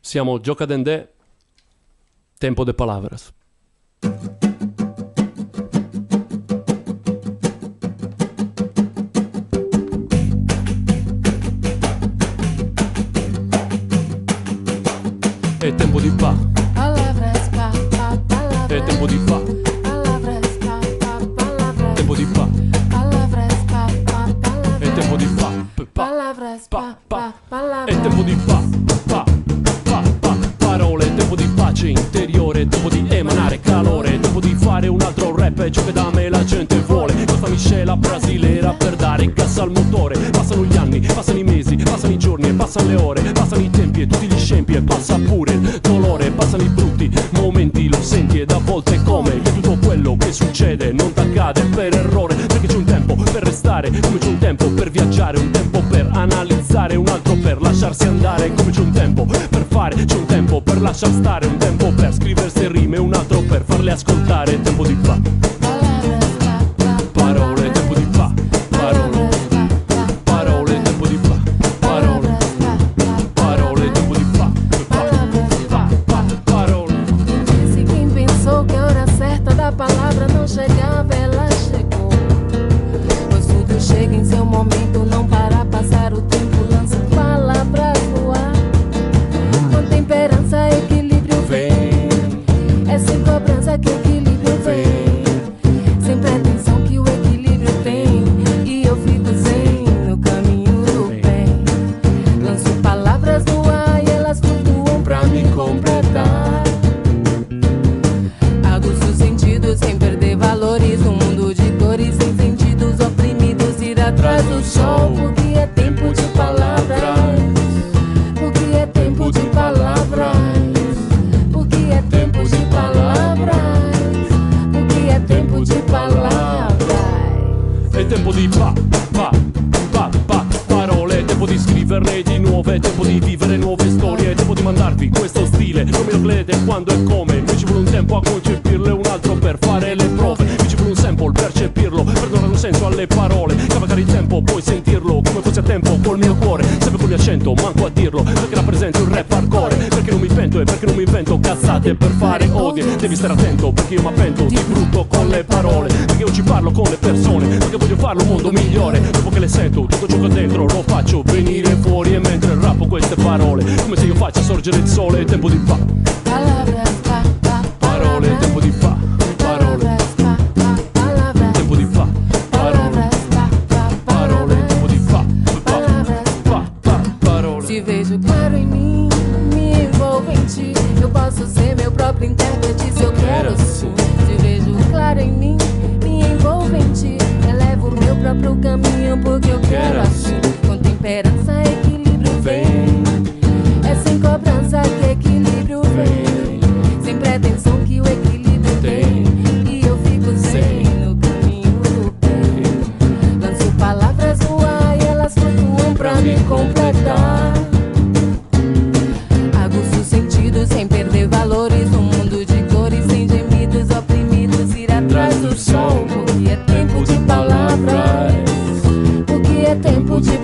Siamo Gioca Dendè, tempo de palavras. È tempo di fa. Palavras, palavras. È tempo di fa. Palavras, palavras. Tempo di fa. Palavras, palavras. È tempo di fa. Palavras, palavras. È tempo di fa. Parole, è tempo di pace interiore, è tempo di emanare calore, è tempo di fare un altro rap, è ciò che da me la gente vuole. Questa miscela brasilera per dare gas al motore. Passano gli anni, passano i mesi, passano i giorni e passano le ore, passano i tempi e tutti gli scempi e passa pure il dolore, passano i brutti momenti, lo senti ed a volte è come che tutto quello che succede non t'accade per errore, perché c'è un tempo per restare, come c'è un tempo per viaggiare, un tempo per analizzare, un altro per lasciarsi andare, come c'è un tempo per fare, c'è un tempo per lasciar stare, un tempo per scriversi rime, un altro per farle ascoltare, tempo di fa. Parole, tempo di fa. Parole, parole, tempo di fa. Parole, parole, tempo di fa. Parole. Disse quem pensou que a hora certa da palavra não chegava, ela chegou. Pois tudo chega em seu momento, não para passar o tempo, lança palavras no ar. Com temperança, equilíbrio vem. É sem cobrança que o equilíbrio vem. Sem pretensão que o equilíbrio tem. E eu fico zen no caminho do bem. Lanço palavras no ar e elas flutuam pra me completar. Aguço os sentidos sem perder valores. No mundo de cores sem sentidos oprimidos, ir atrás do sol. Porque é tempo de palavras. Porque é tempo de palavras. Porque é tempo de palavras. Porque é tempo de palavras. È tempo di parole, è tempo di scriverne di nuove, è tempo di vivere nuove storie, è tempo di mandarvi questo stile, non me lo credete quando e come, mi ci vuole un tempo a concepirlo e un altro per fare le prove, mi ci vuole un sample per percepirlo, per dare un senso alle parole, cavalcare il tempo, puoi sentirlo come fosse a tempo col mio cuore, sempre con l'accento, manco a dirlo, perché rappresento il rap hardcore, perché non mi pento e perché non mi invento cazzate per fare odio, devi stare attento perché io mi appento di brutto con le parole, perché io ci parlo con le persone, perché voglio farlo un mondo migliore, dopo che le sento tutto ciò che ho dentro lo faccio venire fuori e mentre rappo queste parole, come se io faccia sorgere il sole, è tempo di fa. Palavras, Parole, è tempo di fa. Parole, tempo di fa. Parole, parole, tempo di fa. Parole. Se vejo claro em mim, me envolvo em ti. Eu posso ser meu próprio intérprete se eu quero sim. Se vejo claro em mim, me envolvo em ti. Elevo o meu próprio caminho porque eu quero assim. Com temperança, equilíbrio vem. É sem cobrança que equilíbrio vem. Sem pretensão que o equilíbrio tem. E eu fico zen no caminho do bem. Lanço palavras no ar e elas flutuam pra me completar. Aguço os sentidos sem perder valores. No mundo de cores sem gemidos oprimidos, ir atrás do som. Porque é tempo de palavras. Porque é tempo de